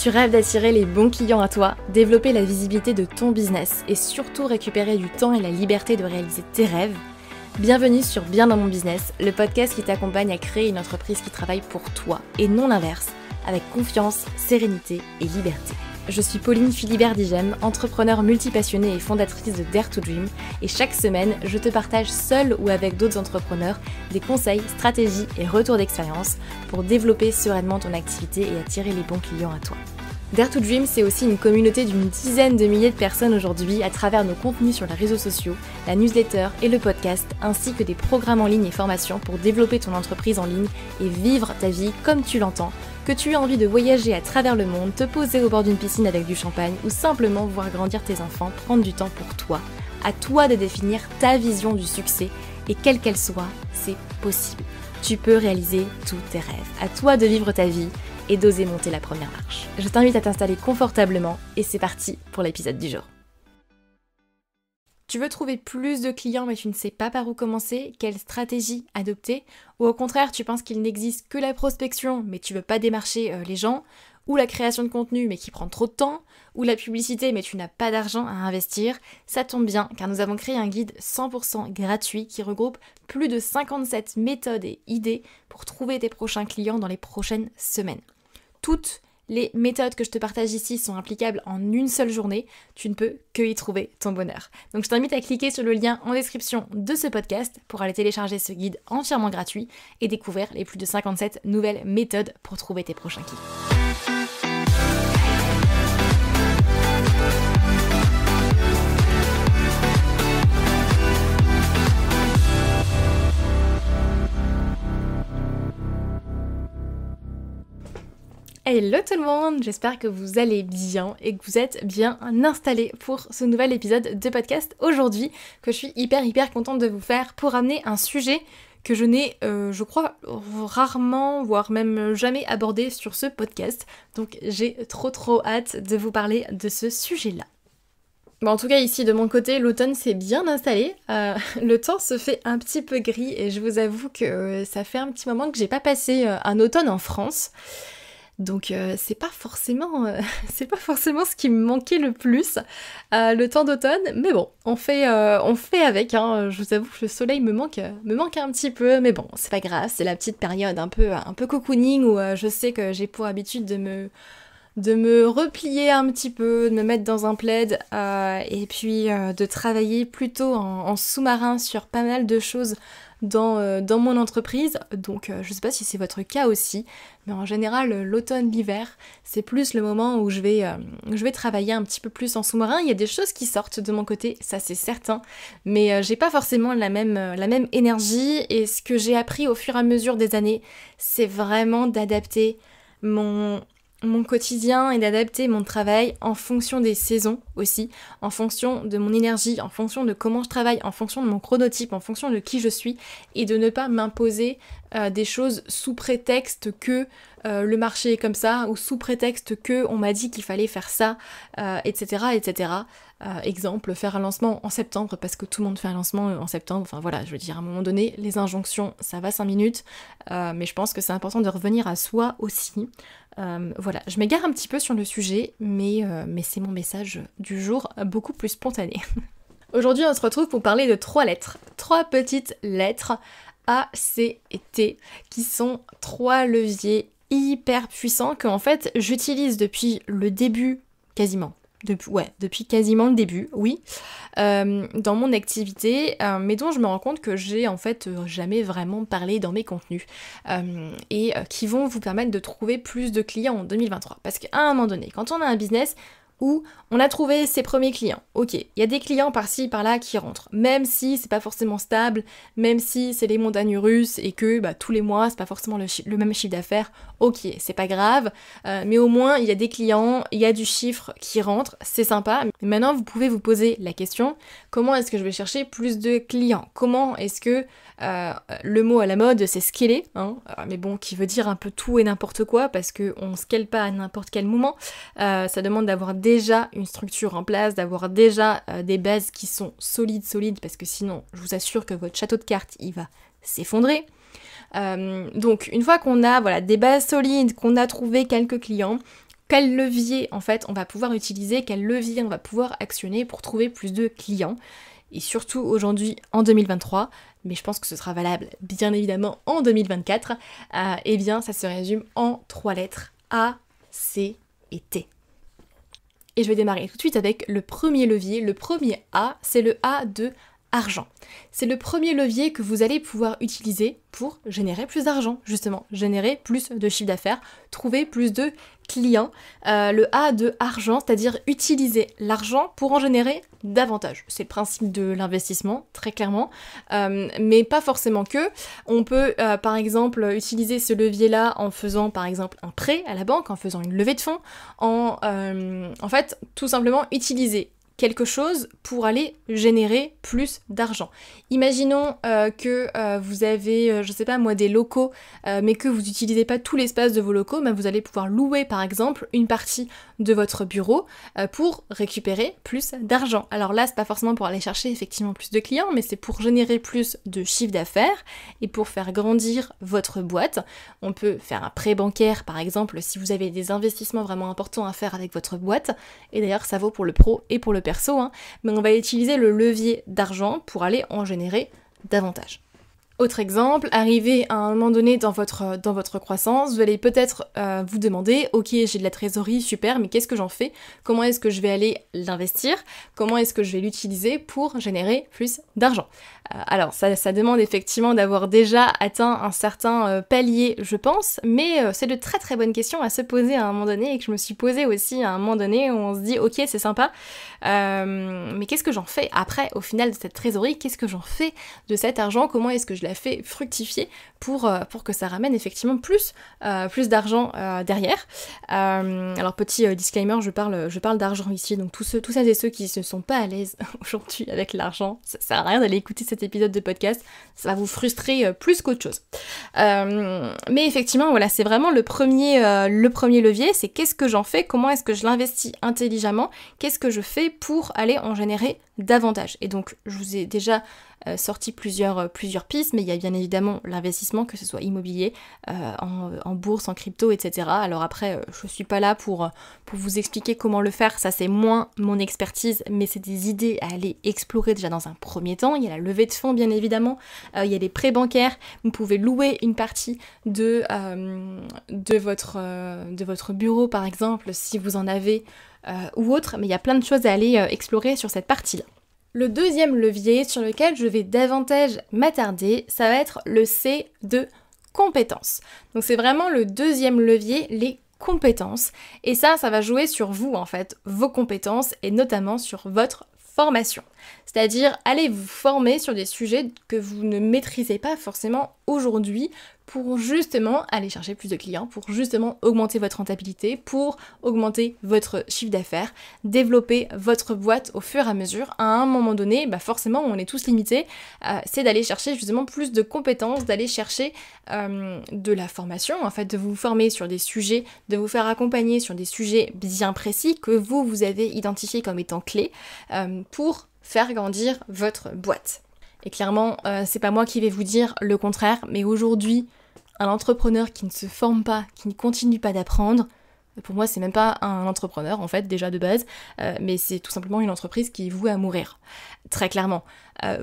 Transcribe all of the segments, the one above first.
Tu rêves d'attirer les bons clients à toi, développer la visibilité de ton business et surtout récupérer du temps et la liberté de réaliser tes rêves? Bienvenue sur Bien dans mon business, le podcast qui t'accompagne à créer une entreprise qui travaille pour toi et non l'inverse, avec confiance, sérénité et liberté. Je suis Pauline Philibert-Digem, entrepreneur multipassionnée et fondatrice de Dare to Dream, et chaque semaine, je te partage seule ou avec d'autres entrepreneurs des conseils, stratégies et retours d'expérience pour développer sereinement ton activité et attirer les bons clients à toi. Dare to Dream, c'est aussi une communauté d'une dizaine de milliers de personnes aujourd'hui à travers nos contenus sur les réseaux sociaux, la newsletter et le podcast, ainsi que des programmes en ligne et formations pour développer ton entreprise en ligne et vivre ta vie comme tu l'entends. Que tu aies envie de voyager à travers le monde, te poser au bord d'une piscine avec du champagne ou simplement voir grandir tes enfants, prendre du temps pour toi. À toi de définir ta vision du succès et quelle qu'elle soit, c'est possible. Tu peux réaliser tous tes rêves. À toi de vivre ta vie et d'oser monter la première marche. Je t'invite à t'installer confortablement et c'est parti pour l'épisode du jour. Tu veux trouver plus de clients mais tu ne sais pas par où commencer, quelle stratégie adopter? Ou au contraire, tu penses qu'il n'existe que la prospection mais tu veux pas démarcher les gens? Ou la création de contenu mais qui prend trop de temps? Ou la publicité mais tu n'as pas d'argent à investir? Ça tombe bien car nous avons créé un guide 100% gratuit qui regroupe plus de 57 méthodes et idées pour trouver tes prochains clients dans les prochaines semaines. Toutes les méthodes que je te partage ici sont applicables en une seule journée, tu ne peux que y trouver ton bonheur. Donc je t'invite à cliquer sur le lien en description de ce podcast pour aller télécharger ce guide entièrement gratuit et découvrir les plus de 57 nouvelles méthodes pour trouver tes prochains clients. Hello tout le monde, j'espère que vous allez bien et que vous êtes bien installés pour ce nouvel épisode de podcast aujourd'hui que je suis hyper contente de vous faire pour amener un sujet que je n'ai, je crois, rarement, voire même jamais abordé sur ce podcast. Donc j'ai trop hâte de vous parler de ce sujet-là. Bon, en tout cas ici de mon côté, l'automne s'est bien installé, le temps se fait un petit peu gris et je vous avoue que ça fait un petit moment que j'ai pas passé un automne en France. Donc c'est pas forcément ce qui me manquait le plus, le temps d'automne, mais bon, on fait avec, hein. Je vous avoue que le soleil me manque un petit peu, mais bon, c'est pas grave, c'est la petite période un peu cocooning où je sais que j'ai pour habitude de me replier un petit peu, de me mettre dans un plaid et puis de travailler plutôt en sous-marin sur pas mal de choses dans mon entreprise. Donc je sais pas si c'est votre cas aussi, mais en général l'automne, l'hiver, c'est plus le moment où je vais travailler un petit peu plus en sous-marin. Il y a des choses qui sortent de mon côté, ça c'est certain, mais j'ai pas forcément la même énergie et ce que j'ai appris au fur et à mesure des années, c'est vraiment d'adapter mon quotidien et d'adapter mon travail en fonction des saisons aussi, en fonction de mon énergie, en fonction de comment je travaille, en fonction de mon chronotype, en fonction de qui je suis et de ne pas m'imposer des choses sous prétexte que le marché est comme ça ou sous prétexte que on m'a dit qu'il fallait faire ça, etc. Exemple, faire un lancement en septembre parce que tout le monde fait un lancement en septembre. Enfin voilà, je veux dire, à un moment donné, les injonctions, ça va 5 minutes, mais je pense que c'est important de revenir à soi aussi. Voilà, je m'égare un petit peu sur le sujet, mais c'est mon message du jour, beaucoup plus spontané. Aujourd'hui, on se retrouve pour parler de 3 lettres, 3 petites lettres, A, C et T, qui sont 3 leviers hyper puissants que en fait j'utilise depuis le début, quasiment. Depuis quasiment le début, oui, dans mon activité, mais dont je me rends compte que j'ai en fait jamais vraiment parlé dans mes contenus, et qui vont vous permettre de trouver plus de clients en 2023. Parce qu'à un moment donné, quand on a un business où on a trouvé ses premiers clients, ok, il y a des clients par-ci, par-là qui rentrent, même si c'est pas forcément stable, même si c'est les montagnes russes et que tous les mois c'est pas forcément le même chiffre d'affaires, ok, c'est pas grave, mais au moins il y a des clients, il y a du chiffre qui rentre, c'est sympa. Mais maintenant vous pouvez vous poser la question, comment est-ce que je vais chercher plus de clients? Comment est-ce que le mot à la mode c'est scaler, hein, mais bon, qui veut dire un peu tout et n'importe quoi parce qu'on scale pas à n'importe quel moment, ça demande d'avoir déjà une structure en place, d'avoir déjà des bases qui sont solides parce que sinon je vous assure que votre château de cartes il va s'effondrer. Donc une fois qu'on a des bases solides, qu'on a trouvé quelques clients, quel levier en fait on va pouvoir utiliser, quel levier on va pouvoir actionner pour trouver plus de clients. Et surtout aujourd'hui en 2023, mais je pense que ce sera valable bien évidemment en 2024, eh bien ça se résume en 3 lettres, A, C et T. Et je vais démarrer tout de suite avec le premier levier. Le premier A, c'est le A de argent. C'est le premier levier que vous allez pouvoir utiliser pour générer plus d'argent, justement, générer plus de chiffre d'affaires, trouver plus de clients. Le A de argent, c'est-à-dire utiliser l'argent pour en générer davantage. C'est le principe de l'investissement, très clairement, mais pas forcément que. On peut, par exemple, utiliser ce levier-là en faisant, par exemple, un prêt à la banque, en faisant une levée de fonds, en fait, tout simplement utiliser quelque chose pour aller générer plus d'argent. Imaginons que vous avez, je sais pas moi, des locaux, mais que vous n'utilisez pas tout l'espace de vos locaux, mais vous allez pouvoir louer par exemple une partie de votre bureau pour récupérer plus d'argent. Alors là, c'est pas forcément pour aller chercher effectivement plus de clients, mais c'est pour générer plus de chiffre d'affaires et pour faire grandir votre boîte. On peut faire un prêt bancaire par exemple si vous avez des investissements vraiment importants à faire avec votre boîte, et d'ailleurs ça vaut pour le pro et pour le perso, mais on va utiliser le levier d'argent pour aller en générer davantage. Autre exemple, arrivé à un moment donné dans votre croissance, vous allez peut-être vous demander, ok, j'ai de la trésorerie, super, mais qu'est-ce que j'en fais? Comment est-ce que je vais aller l'investir? Comment est-ce que je vais l'utiliser pour générer plus d'argent? Alors, ça demande effectivement d'avoir déjà atteint un certain palier, je pense, mais c'est de très très bonnes questions à se poser à un moment donné et que je me suis posée aussi à un moment donné où on se dit, ok, c'est sympa, mais qu'est-ce que j'en fais après, au final, de cette trésorerie? Qu'est-ce que j'en fais de cet argent? Comment est-ce que je la fais fructifier pour que ça ramène effectivement plus d'argent derrière? Alors, petit disclaimer, je parle d'argent ici, donc tous celles et ceux qui ne sont pas à l'aise aujourd'hui avec l'argent, ça sert à rien d'aller écouter cet épisode de podcast, ça va vous frustrer plus qu'autre chose. Mais effectivement, voilà, c'est vraiment le premier levier, c'est qu'est-ce que j'en fais, comment est-ce que je l'investis intelligemment, qu'est-ce que je fais pour aller en générer davantage. Et donc, je vous ai déjà sorti plusieurs pistes, mais il y a bien évidemment l'investissement, que ce soit immobilier, en bourse, en crypto, etc. Alors après, je suis pas là pour vous expliquer comment le faire, ça c'est moins mon expertise, mais c'est des idées à aller explorer déjà dans un premier temps. Il y a la levée de fonds bien évidemment, il y a les prêts bancaires, vous pouvez louer une partie de votre bureau par exemple, si vous en avez, ou autre, mais il y a plein de choses à aller explorer sur cette partie-là. Le deuxième levier sur lequel je vais davantage m'attarder, ça va être le C de compétences. Donc c'est vraiment le deuxième levier, les compétences. Et ça va jouer sur vous en fait, vos compétences et notamment sur votre formation. C'est-à-dire aller vous former sur des sujets que vous ne maîtrisez pas forcément aujourd'hui pour justement aller chercher plus de clients, pour justement augmenter votre rentabilité, pour augmenter votre chiffre d'affaires, développer votre boîte au fur et à mesure. À un moment donné, forcément on est tous limités, c'est d'aller chercher justement plus de compétences, d'aller chercher de la formation, en fait de vous former sur des sujets, de vous faire accompagner sur des sujets bien précis que vous avez identifiés comme étant clés pour faire grandir votre boîte. Et clairement, c'est pas moi qui vais vous dire le contraire, mais aujourd'hui, un entrepreneur qui ne se forme pas, qui ne continue pas d'apprendre, pour moi c'est même pas un entrepreneur en fait déjà de base, mais c'est tout simplement une entreprise qui est vouée à mourir. Très clairement,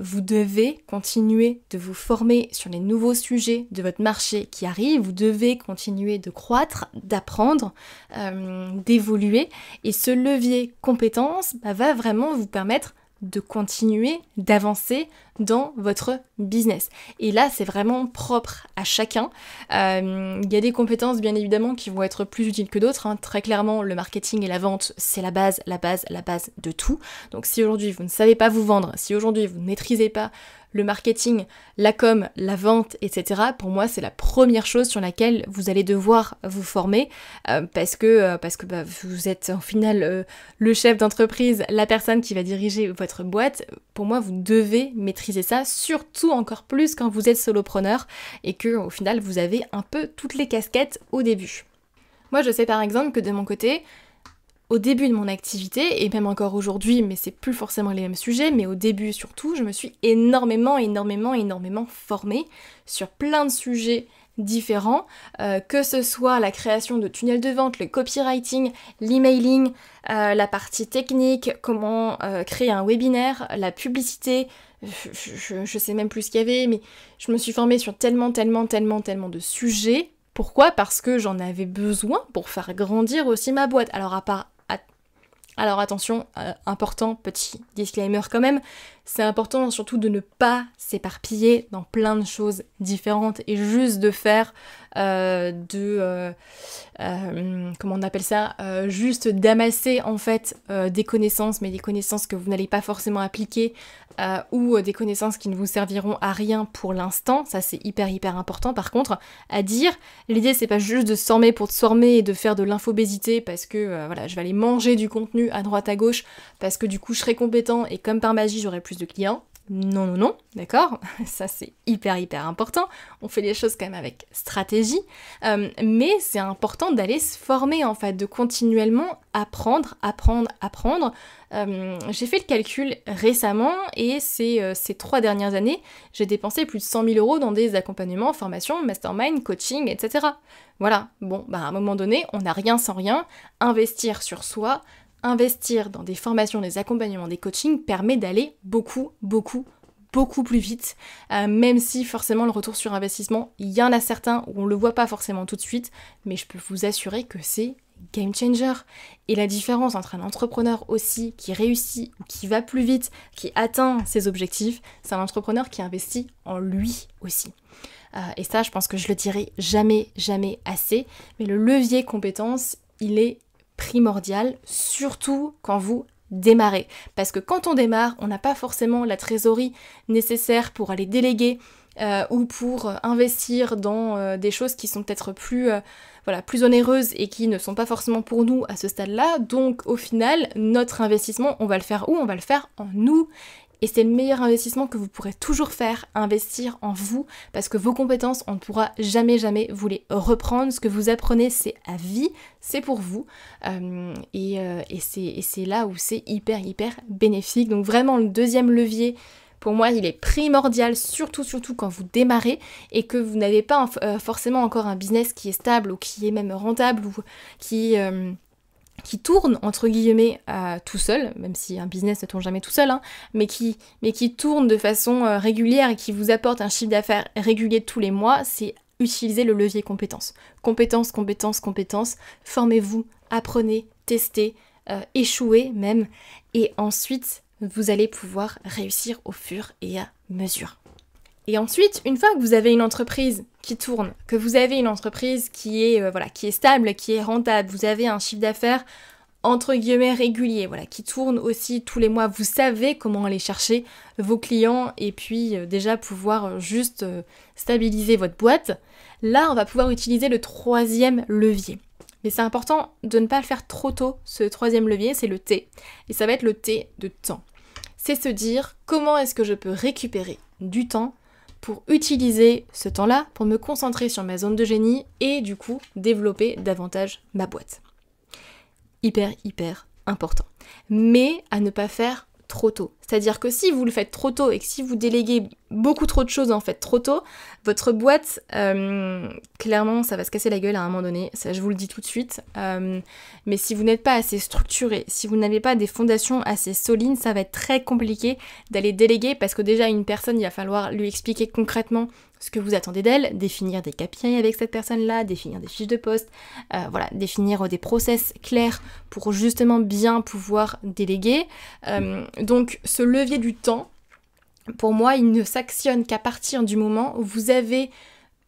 vous devez continuer de vous former sur les nouveaux sujets de votre marché qui arrivent, vous devez continuer de croître, d'apprendre, d'évoluer, et ce levier compétences va vraiment vous permettre de continuer d'avancer dans votre business. Et là, c'est vraiment propre à chacun. Il y a des compétences, bien évidemment, qui vont être plus utiles que d'autres. Très clairement, le marketing et la vente, c'est la base de tout. Donc si aujourd'hui, vous ne savez pas vous vendre, si aujourd'hui, vous ne maîtrisez pas le marketing, la com, la vente, etc. Pour moi, c'est la première chose sur laquelle vous allez devoir vous former parce que vous êtes en final le chef d'entreprise, la personne qui va diriger votre boîte. Pour moi, vous devez maîtriser ça, surtout encore plus quand vous êtes solopreneur et que au final, vous avez un peu toutes les casquettes au début. Moi, je sais par exemple que de mon côté, au début de mon activité, et même encore aujourd'hui, mais c'est plus forcément les mêmes sujets, mais au début surtout, je me suis énormément formée sur plein de sujets différents, que ce soit la création de tunnels de vente, le copywriting, l'emailing, la partie technique, comment créer un webinaire, la publicité, je sais même plus ce qu'il y avait, mais je me suis formée sur tellement de sujets. Pourquoi ? Parce que j'en avais besoin pour faire grandir aussi ma boîte. Alors attention, important, petit disclaimer quand même, c'est important surtout de ne pas s'éparpiller dans plein de choses différentes et juste de faire comment on appelle ça, juste d'amasser en fait des connaissances, mais des connaissances que vous n'allez pas forcément appliquer ou des connaissances qui ne vous serviront à rien pour l'instant. Ça c'est hyper important par contre à dire. L'idée c'est pas juste de se former pour se former et de faire de l'infobésité parce que voilà, je vais aller manger du contenu à droite à gauche parce que du coup je serai compétent et comme par magie j'aurai plus de clients. Non, d'accord ? Ça c'est hyper important. On fait les choses quand même avec stratégie. Mais c'est important d'aller se former en fait, de continuellement apprendre. J'ai fait le calcul récemment et ces 3 dernières années, j'ai dépensé plus de 100 000 € dans des accompagnements, formations, mastermind, coaching, etc. Voilà, bon, à un moment donné, on n'a rien sans rien. Investir sur soi, investir dans des formations, des accompagnements, des coachings permet d'aller beaucoup plus vite, même si forcément le retour sur investissement, il y en a certains où on le voit pas forcément tout de suite, mais je peux vous assurer que c'est game changer. Et la différence entre un entrepreneur aussi qui réussit ou qui va plus vite, qui atteint ses objectifs, c'est un entrepreneur qui investit en lui aussi. Et ça, je pense que je le dirai jamais assez, mais le levier compétence, il est primordial, surtout quand vous démarrez. Parce que quand on démarre, on n'a pas forcément la trésorerie nécessaire pour aller déléguer ou pour investir dans des choses qui sont peut-être plus onéreuses et qui ne sont pas forcément pour nous à ce stade-là. Donc au final, notre investissement, on va le faire où ? On va le faire en nous. Et c'est le meilleur investissement que vous pourrez toujours faire, investir en vous, parce que vos compétences, on ne pourra jamais vous les reprendre. Ce que vous apprenez, c'est à vie, c'est pour vous. Et c'est là où c'est hyper bénéfique. Donc vraiment, le deuxième levier, pour moi, il est primordial, surtout quand vous démarrez et que vous n'avez pas forcément encore un business qui est stable ou qui est même rentable ou qui tourne entre guillemets tout seul, même si un business ne tourne jamais tout seul, hein, mais qui tourne de façon régulière et qui vous apporte un chiffre d'affaires régulier tous les mois, c'est utiliser le levier compétences. Compétences, formez-vous, apprenez, testez, échouez même, et ensuite vous allez pouvoir réussir au fur et à mesure. Et ensuite, une fois que vous avez une entreprise qui tourne, que vous avez une entreprise qui est stable, qui est rentable, vous avez un chiffre d'affaires entre guillemets régulier, qui tourne aussi tous les mois, vous savez comment aller chercher vos clients et puis déjà pouvoir juste stabiliser votre boîte, là on va pouvoir utiliser le troisième levier. Mais c'est important de ne pas le faire trop tôt, ce troisième levier, c'est le T. Et ça va être le T de temps. C'est se dire comment est-ce que je peux récupérer du temps pour utiliser ce temps-là, pour me concentrer sur ma zone de génie et du coup développer davantage ma boîte. Hyper important. Mais à ne pas faire trop tôt. C'est-à-dire que si vous le faites trop tôt et que si vous déléguez beaucoup trop de choses en fait trop tôt, votre boîte, clairement ça va se casser la gueule à un moment donné, ça je vous le dis tout de suite, mais si vous n'êtes pas assez structuré, si vous n'avez pas des fondations assez solides, ça va être très compliqué d'aller déléguer parce que déjà une personne, il va falloir lui expliquer concrètement ce que vous attendez d'elle, définir des KPI avec cette personne-là, définir des fiches de poste, définir des process clairs pour justement bien pouvoir déléguer. Donc ce levier du temps, pour moi, il ne s'actionne qu'à partir du moment où vous avez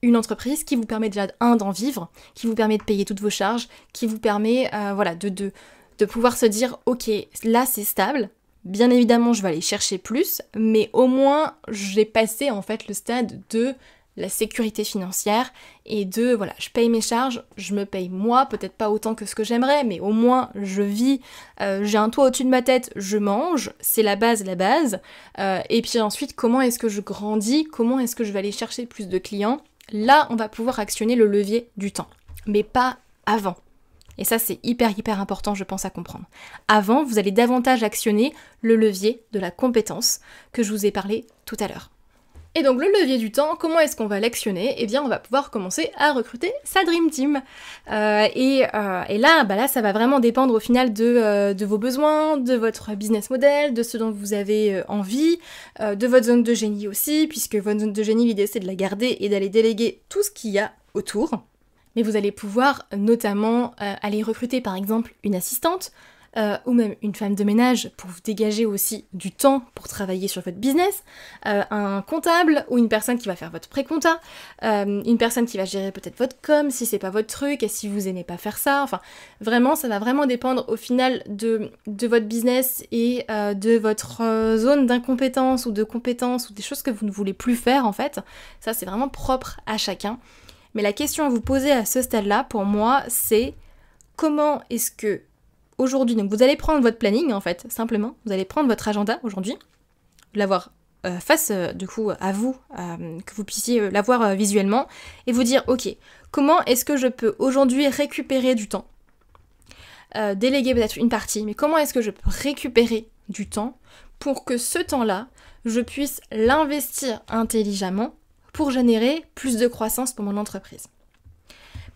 une entreprise qui vous permet déjà d'en vivre, qui vous permet de payer toutes vos charges, qui vous permet de pouvoir se dire ok, là c'est stable. Bien évidemment, je vais aller chercher plus, mais au moins, j'ai passé en fait le stade de la sécurité financière et de, je paye mes charges, je me paye moi, peut-être pas autant que ce que j'aimerais, mais au moins, je vis, j'ai un toit au-dessus de ma tête, je mange, c'est la base, et puis ensuite, comment est-ce que je grandis, comment est-ce que je vais aller chercher plus de clients? Là, on va pouvoir actionner le levier du temps, mais pas avant. Et ça, c'est hyper important, je pense, à comprendre. Avant, vous allez davantage actionner le levier de la compétence que je vous ai parlé tout à l'heure. Et donc le levier du temps, comment est-ce qu'on va l'actionner? Eh bien on va pouvoir commencer à recruter sa Dream Team. Et là, ça va vraiment dépendre au final de vos besoins, de votre business model, de ce dont vous avez envie, de votre zone de génie aussi, puisque votre zone de génie, l'idée c'est de la garder et d'aller déléguer tout ce qu'il y a autour. Mais vous allez pouvoir notamment aller recruter par exemple une assistante, ou même une femme de ménage pour vous dégager aussi du temps pour travailler sur votre business, un comptable ou une personne qui va faire votre pré-compta, une personne qui va gérer peut-être votre com si c'est pas votre truc et si vous aimez pas faire ça, enfin vraiment ça va vraiment dépendre au final de votre business et de votre zone d'incompétence ou de compétence ou des choses que vous ne voulez plus faire en fait, ça c'est vraiment propre à chacun. Mais la question à vous poser à ce stade-là pour moi c'est comment est-ce que aujourd'hui, donc vous allez prendre votre planning en fait, simplement, vous allez prendre votre agenda aujourd'hui, l'avoir face du coup à vous, que vous puissiez l'avoir visuellement, et vous dire ok, comment est-ce que je peux aujourd'hui récupérer du temps, déléguer peut-être une partie, mais comment est-ce que je peux récupérer du temps pour que ce temps-là, je puisse l'investir intelligemment pour générer plus de croissance pour mon entreprise.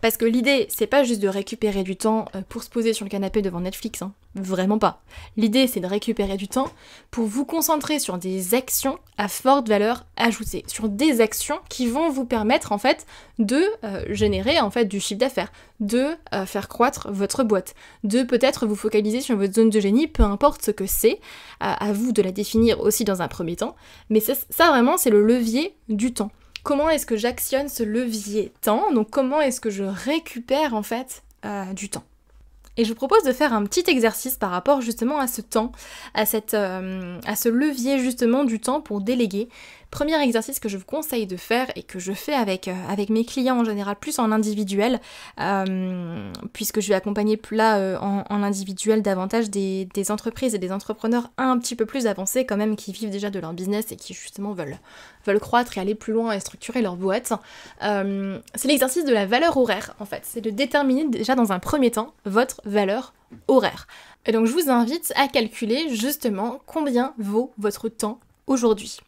Parce que l'idée, c'est pas juste de récupérer du temps pour se poser sur le canapé devant Netflix, hein. Vraiment pas. L'idée, c'est de récupérer du temps pour vous concentrer sur des actions à forte valeur ajoutée, sur des actions qui vont vous permettre en fait de générer en fait du chiffre d'affaires, de faire croître votre boîte, de peut-être vous focaliser sur votre zone de génie, peu importe ce que c'est, à vous de la définir aussi dans un premier temps, mais ça vraiment c'est le levier du temps. Comment est-ce que j'actionne ce levier temps? Donc comment est-ce que je récupère en fait du temps? Et je vous propose de faire un petit exercice par rapport justement à ce temps, à ce levier justement du temps pour déléguer. Premier exercice que je vous conseille de faire et que je fais avec mes clients en général, plus en individuel, puisque je vais accompagner là en individuel davantage des entreprises et des entrepreneurs un petit peu plus avancés quand même, qui vivent déjà de leur business et qui justement veulent croître et aller plus loin et structurer leur boîte. C'est l'exercice de la valeur horaire en fait, c'est de déterminer déjà dans un premier temps votre valeur horaire. Et donc je vous invite à calculer justement combien vaut votre temps aujourd'hui.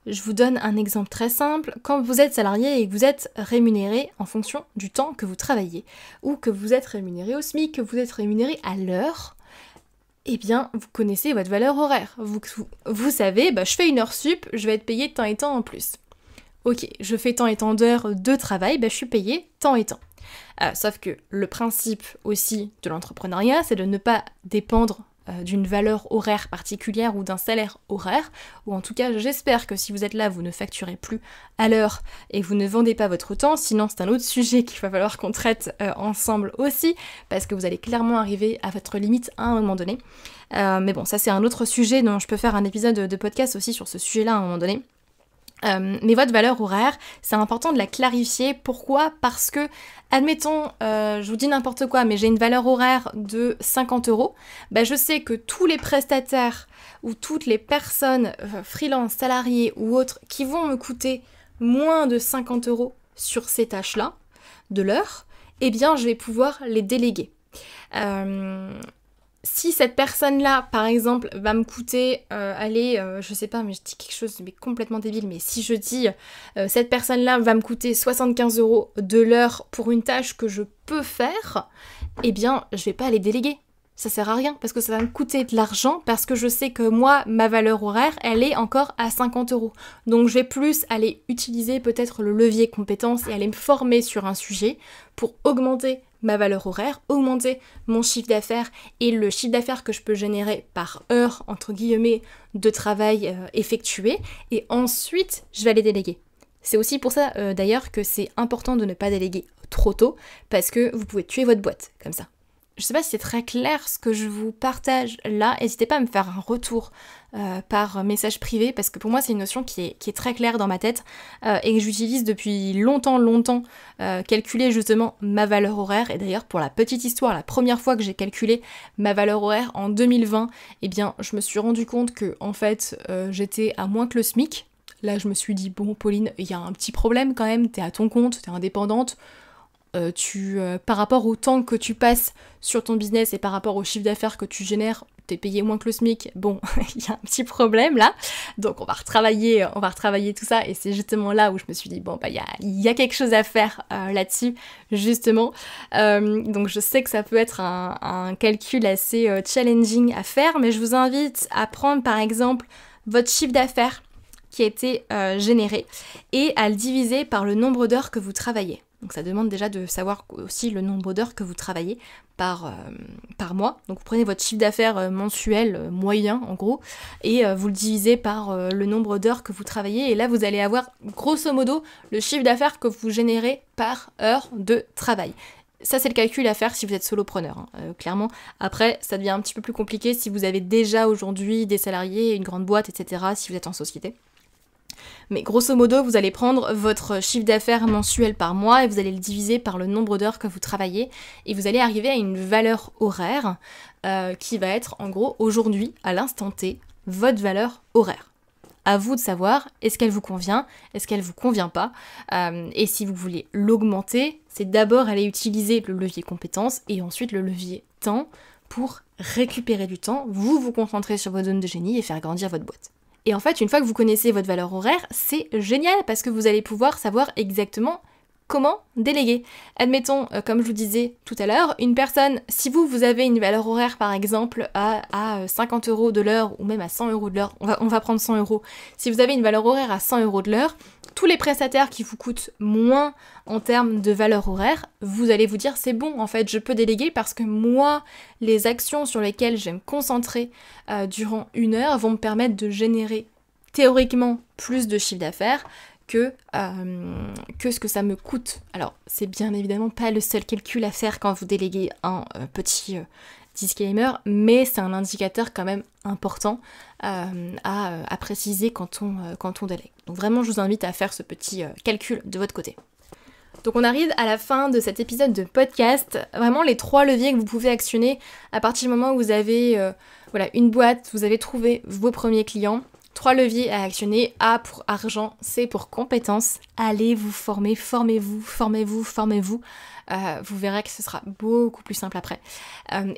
Je vous donne un exemple très simple. Quand vous êtes salarié et que vous êtes rémunéré en fonction du temps que vous travaillez, ou que vous êtes rémunéré au SMIC, que vous êtes rémunéré à l'heure, eh bien, vous connaissez votre valeur horaire. Vous savez, je fais une heure sup, je vais être payé tant et tant en plus. Ok, je fais tant et tant d'heures de travail, je suis payé tant et tant. Sauf que le principe aussi de l'entrepreneuriat, c'est de ne pas dépendre d'une valeur horaire particulière ou d'un salaire horaire, ou en tout cas j'espère que si vous êtes là, vous ne facturez plus à l'heure et vous ne vendez pas votre temps, sinon c'est un autre sujet qu'il va falloir qu'on traite ensemble aussi, parce que vous allez clairement arriver à votre limite à un moment donné. Mais bon, ça c'est un autre sujet dont je peux faire un épisode de podcast aussi sur ce sujet-là à un moment donné. Mais votre valeur horaire, c'est important de la clarifier. Pourquoi? Parce que, admettons, je vous dis n'importe quoi, mais j'ai une valeur horaire de 50 €, je sais que tous les prestataires ou toutes les personnes freelance, salariés ou autres qui vont me coûter moins de 50 € sur ces tâches-là, de l'heure, eh bien je vais pouvoir les déléguer. Si cette personne-là, par exemple, va me coûter, je sais pas, mais je dis quelque chose mais complètement débile, mais si je dis cette personne-là va me coûter 75 € de l'heure pour une tâche que je peux faire, eh bien, je vais pas les déléguer. Ça sert à rien, parce que ça va me coûter de l'argent, parce que je sais que moi, ma valeur horaire, elle est encore à 50 €. Donc je vais plus aller utiliser peut-être le levier compétence et aller me former sur un sujet pour augmenter ma valeur horaire, augmenter mon chiffre d'affaires et le chiffre d'affaires que je peux générer par heure, entre guillemets, de travail effectué, et ensuite je vais aller déléguer. C'est aussi pour ça d'ailleurs que c'est important de ne pas déléguer trop tôt, parce que vous pouvez tuer votre boîte comme ça. Je sais pas si c'est très clair ce que je vous partage là, n'hésitez pas à me faire un retour par message privé, parce que pour moi c'est une notion qui est très claire dans ma tête et que j'utilise depuis longtemps, calculer justement ma valeur horaire. Et d'ailleurs pour la petite histoire, la première fois que j'ai calculé ma valeur horaire en 2020, eh bien je me suis rendu compte que en fait j'étais à moins que le SMIC. Là je me suis dit bon Pauline, il y a un petit problème quand même, t'es à ton compte, t'es indépendante. par rapport au temps que tu passes sur ton business et par rapport au chiffre d'affaires que tu génères, t'es payé moins que le SMIC, bon, il y a un petit problème là, donc on va retravailler tout ça, et c'est justement là où je me suis dit, bon, bah il y a quelque chose à faire là-dessus, justement, donc je sais que ça peut être un calcul assez challenging à faire, mais je vous invite à prendre par exemple votre chiffre d'affaires qui a été généré et à le diviser par le nombre d'heures que vous travaillez. Donc ça demande déjà de savoir aussi le nombre d'heures que vous travaillez par mois. Donc vous prenez votre chiffre d'affaires mensuel moyen en gros et vous le divisez par le nombre d'heures que vous travaillez, et là vous allez avoir grosso modo le chiffre d'affaires que vous générez par heure de travail. Ça c'est le calcul à faire si vous êtes solopreneur, clairement. Après ça devient un petit peu plus compliqué si vous avez déjà aujourd'hui des salariés, une grande boîte, etc., si vous êtes en société. Mais grosso modo, vous allez prendre votre chiffre d'affaires mensuel par mois et vous allez le diviser par le nombre d'heures que vous travaillez, et vous allez arriver à une valeur horaire qui va être en gros aujourd'hui, à l'instant T, votre valeur horaire. À vous de savoir, est-ce qu'elle vous convient, est-ce qu'elle vous convient pas, et si vous voulez l'augmenter, c'est d'abord aller utiliser le levier compétences et ensuite le levier temps pour récupérer du temps, vous concentrer sur votre zone de génie et faire grandir votre boîte. Et en fait, une fois que vous connaissez votre valeur horaire, c'est génial parce que vous allez pouvoir savoir exactement comment déléguer. Admettons, comme je vous disais tout à l'heure, une personne, si vous avez une valeur horaire par exemple à 50 € de l'heure ou même à 100 € de l'heure, on va prendre 100 €. Si vous avez une valeur horaire à 100 € de l'heure, tous les prestataires qui vous coûtent moins en termes de valeur horaire, vous allez vous dire c'est bon, en fait je peux déléguer parce que moi, les actions sur lesquelles je vais me concentrer durant 1 heure vont me permettre de générer théoriquement plus de chiffre d'affaires que ce que ça me coûte. Alors c'est bien évidemment pas le seul calcul à faire quand vous déléguez un petit disclaimer, mais c'est un indicateur quand même important à préciser quand on délègue. Donc vraiment je vous invite à faire ce petit calcul de votre côté. Donc on arrive à la fin de cet épisode de podcast. Vraiment les 3 leviers que vous pouvez actionner à partir du moment où vous avez une boîte, vous avez trouvé vos premiers clients. 3 leviers à actionner. A pour argent, C pour compétences. Allez vous former, formez-vous. Vous verrez que ce sera beaucoup plus simple après.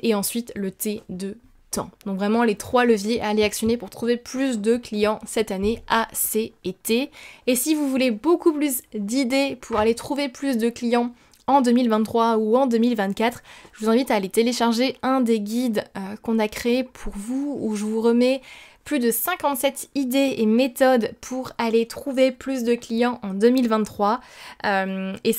Et ensuite le T de temps. Donc vraiment les 3 leviers à aller actionner pour trouver plus de clients cette année, A, C et T. Et si vous voulez beaucoup plus d'idées pour aller trouver plus de clients en 2023 ou en 2024, je vous invite à aller télécharger un des guides qu'on a créé pour vous, où je vous remets plus de 57 idées et méthodes pour aller trouver plus de clients en 2023. Et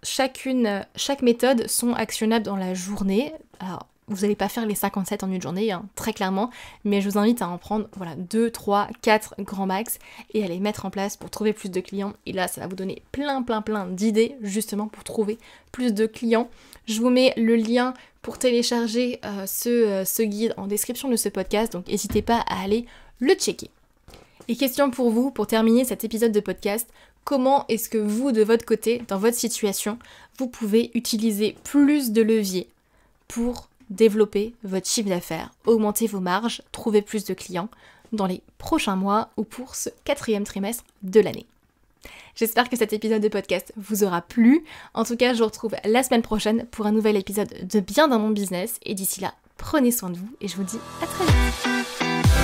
chaque méthode sont actionnables dans la journée. Alors, vous n'allez pas faire les 57 en une journée, très clairement, mais je vous invite à en prendre 2, 3, 4 grands max et à les mettre en place pour trouver plus de clients. Et là, ça va vous donner plein d'idées justement pour trouver plus de clients. Je vous mets le lien pour télécharger ce guide en description de ce podcast, donc n'hésitez pas à aller le checker. Et question pour vous, pour terminer cet épisode de podcast, comment est-ce que vous, de votre côté, dans votre situation, vous pouvez utiliser plus de leviers pour développer votre chiffre d'affaires, augmenter vos marges, trouver plus de clients dans les prochains mois ou pour ce 4e trimestre de l'année. J'espère que cet épisode de podcast vous aura plu. En tout cas, je vous retrouve la semaine prochaine pour un nouvel épisode de Bien dans mon business. Et d'ici là, prenez soin de vous et je vous dis à très vite.